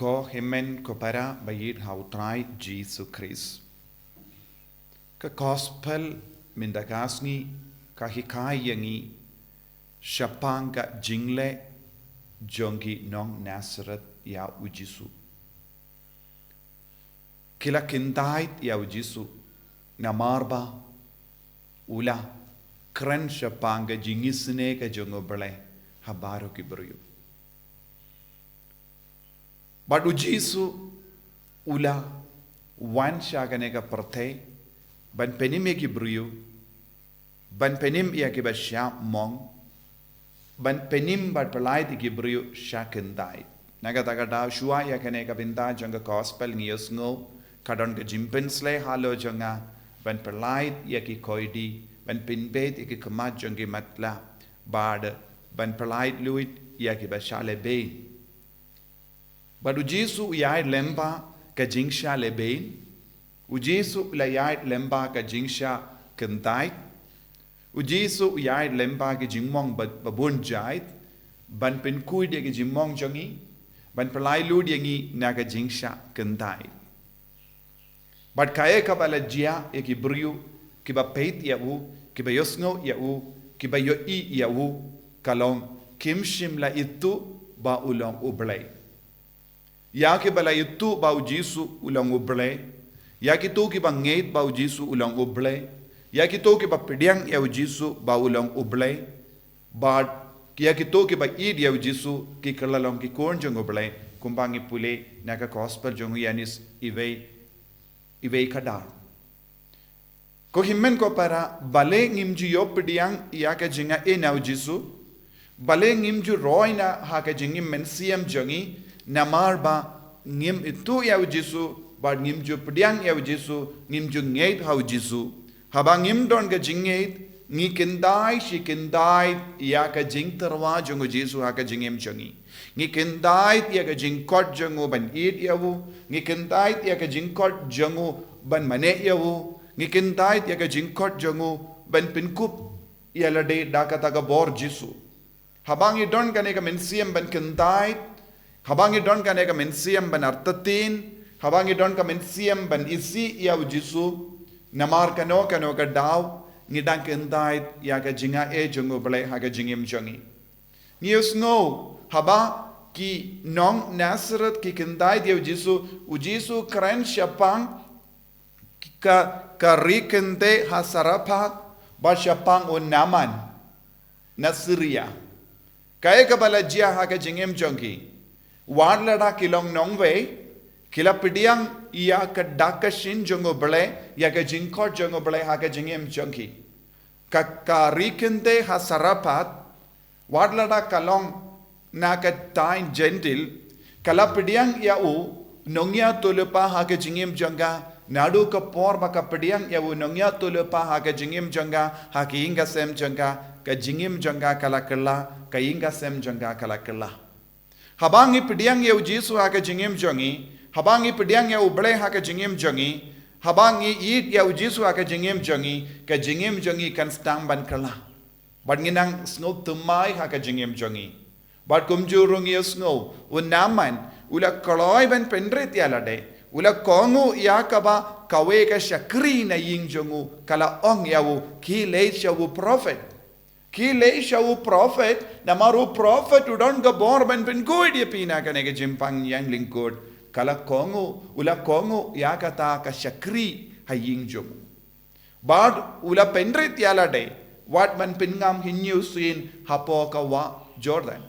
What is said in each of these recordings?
ko himen ko para bayit hautrai Jisu Christ. Ka gospel mindagasngi ka hikayangi shapanga jingle jongi nong Nazareth ya ujisu. Kila kyntait ya ujisu namarba ula kren shapanga jingisne ka jongo bele habaro kibruyu. But ujisu ula wan shaganega parte ban penim ya kibruyu ban penim ya kibasha mong ban penim bat pelai di kibruyu shakendai naga tagada shua ya kanega binta janga gospel ngiyos ngo kadon ke jimpensle halo janga ban pelai ya ki koidi ban pinbet ya ki kamat jangi matla bad ban pelai luit ya ki bashale be but ujisu ya lemba ka jingsha lebe ujisu la ya lemba ka jingsha kyntait ujisu ya lemba ka jingmong babun jait ban pin kui dia ka jingmong jangi ban pelai lu dia ngi na ka jingsha kyntait but kaya ka bala jia ya ki briu ki ba peit ya u ki ba yosngo ya u ki ba yo I ya u kalong kimshim la itu ba ulong ublay ya ki bala itu ba ujisu ulong ublay ya ki tu ki ba ngeit ba ujisu ulong ublay ya ki tu ki ba pidyang ya ujisu ba ulong ublay but ya ki tu ki ba id ya ujisu ki kalalong ki korn jong ublay kumbangi pule na ka gospel jong yanis iwei kadar ko himmen ko para bale ngimju yo pidyang ya ka jinga e na ujisu bale ngimju roina ha ka jingim mensiam jongi namar ba ngim itu ya ujisu ba ngimju pidyang ya ujisu ngimju ngeit ha ujisu haba ngim don ka jingeit ngi kyntai shi kyntai ya ka jing terwa jong ujisu ha ka jingim jongi ngi kyntait ya ka jingkot jongu ban it yawu ngi kyntait ya ka jingkot jongu ban mane yawu ngi kyntait ya ka jingkot jongu ban pinkup ya lade dakata ka bor Jisu habangi don kane ka mensiam ban kyntait habangi don kane ka mensiam ban artatin habangi don ka mensiam ban isi ya Jisu namar kano ka daw ngi dan kyntait ya ka jinga e jongu bale ha ka jingim jongi nius no haba ki nong Nazareth ki kyntait ya ujisu kren syapang ka rikente hasarapat ba syapang unaman Nasiria kaya ka bala jia ha ka jingim jongi wan lada kilong nongwe kila pidyang iya ka dakashin jongo bale ya ka jingkot jongo bale ha ka jingim jongi ka rikente hasarapat wan lada kalong na ka tain gentil kala pidyang ya u nongya tulupa ha ka jingim jonga nadu ka por ba ka pidyang ya u nongya tulupa ha ka jingim jonga ha ki inga sem jonga ka jingim jonga kala ka inga sem jonga kala habangi pidyang ya u Jisu ha ka jingim jongi habangi pidyang ya u bale ha ka jingim jongi habangi it ya u Jisu ha ka jingim jongi kan stang ban kala ban nginang snop tumai ha ka jingim jongi but kumjurung yesno unaman ula koloi ben pendret yalade ula kongu yakaba kawe ka shakri na ying jongu kala ong yawu ki le shawu prophet namaru prophet udon ga bor ben pen good ye pina kanege jimpang yang lingkod kala kongu ula kongu yakata ka shakri ha ying jongu but ula pendret yalade what man pingam hinyu sin hapo ka wa Jordan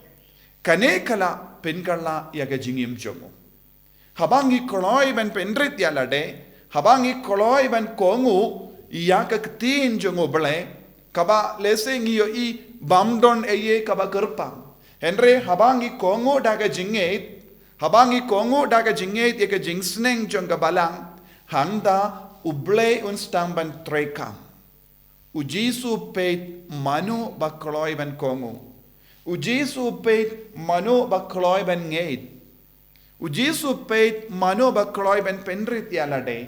kane kala penkala ya ka jingim jongo habangi koloi ban pendrit ya lade habangi koloi ban kongu ya ka tin jongo bale kaba lese ngiyo I bamdon eye kaba kerpang henry habangi kongu daga jingeit ya ka jingsneng jonga balang handa uble unstang ban trekam ujisu peit manu ba koloi ban kongu ujisu peit mano bakloi ben ngeit ujisu peit mano bakloi ben pendrit yalade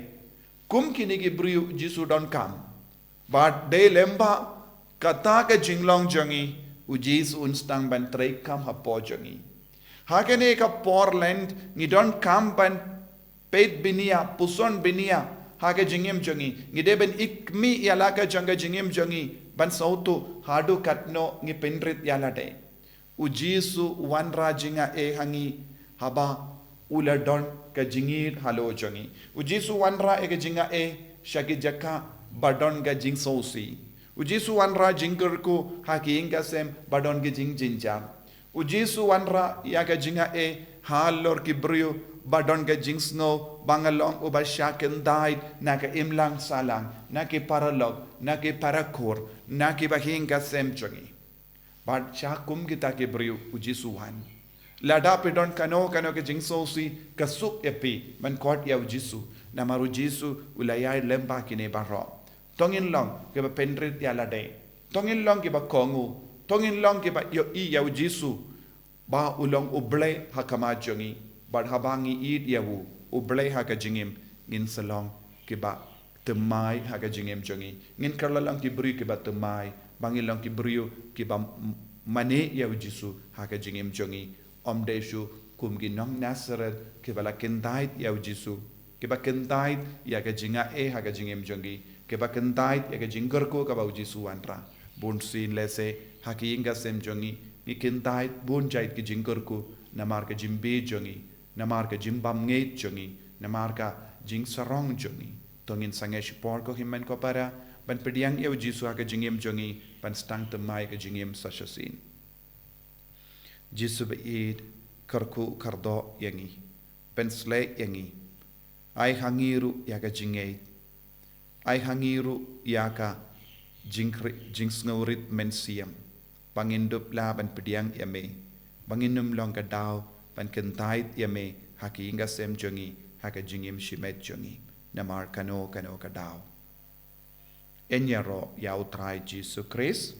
kum kinigi briu Jisu don kam but de lemba kata ka jinglong jongi ujisu unstang ben trek kam hapo jongi Hakene ka Portland, ngi don kampan peit binia, puson binia, hake jingim jongi, ngi deben ikmi yalaka janga jingim jongi, ban sautu hadu katno ngi penrit yalade. Jisu wanra jinga hangi haba ula don ka jingir halo jongi. Jisu wanra ka jinga shagi jaka badon ga jing sosi. Jisu wanra jingker ku haki inga sem badon ga jing jinjar. Jisu wanra yaga jinga halor kibrio badon ga jing snow bangalong uba shaken died naka imlang salang naki paralog naki parakor naki bahinga sem jongi. But shakum kita kibrio Jisu wan. Lada pedon kano ke jing sosi kasuk epi man kot ya Jisu. Namaru Jisu ulayay lemba kine baro. Tongin long ke ba penrit ya lade. Tongin long ke ba kongu. Tongin long ke ba yo i ya Jisu. Ba ulong uble hakama jongi. Bad habangi id ya wu. Uble haka jingim. Ngin salong ke ba temai haka jingim jongi. Ngin karlalang ke beri ke ba temai. Bangin long ke beri ke ba mane ya Jisu haka jingim jongi. Om deshu kum ginong Nazareth ke ba la kyntait ya Jisu. Kiba kyntait ya ka jinga haka jingim jongi. Kiba kyntait ya ka jingker ko ka bau Jisu wanra. Bun sin lese haki inga sem jongi. Ni kyntait bun jait ki jingker ko. Namar ka jimbe jongi. Namar ka jimbam ngeit jongi. Namar ka jing sarong jongi. Tongin sange shipor ko himmen ko para. Ban pediang ya Jisu haka jingim jongi. Ban stang temai ka jingim sasyasin. Jisu beid kerku kardo yangi. Ben slek yangi. Ay hangiru yaka jingay. Ay hangiru yaka jingsngaurit mensiam. Pangindup laban pediang yame. Panginum long kadaw pan kyntait yame haki inga sem jongi haka jingim shimet jongi. Namar kano kadaw. Enyaro yautray Jisu Christ.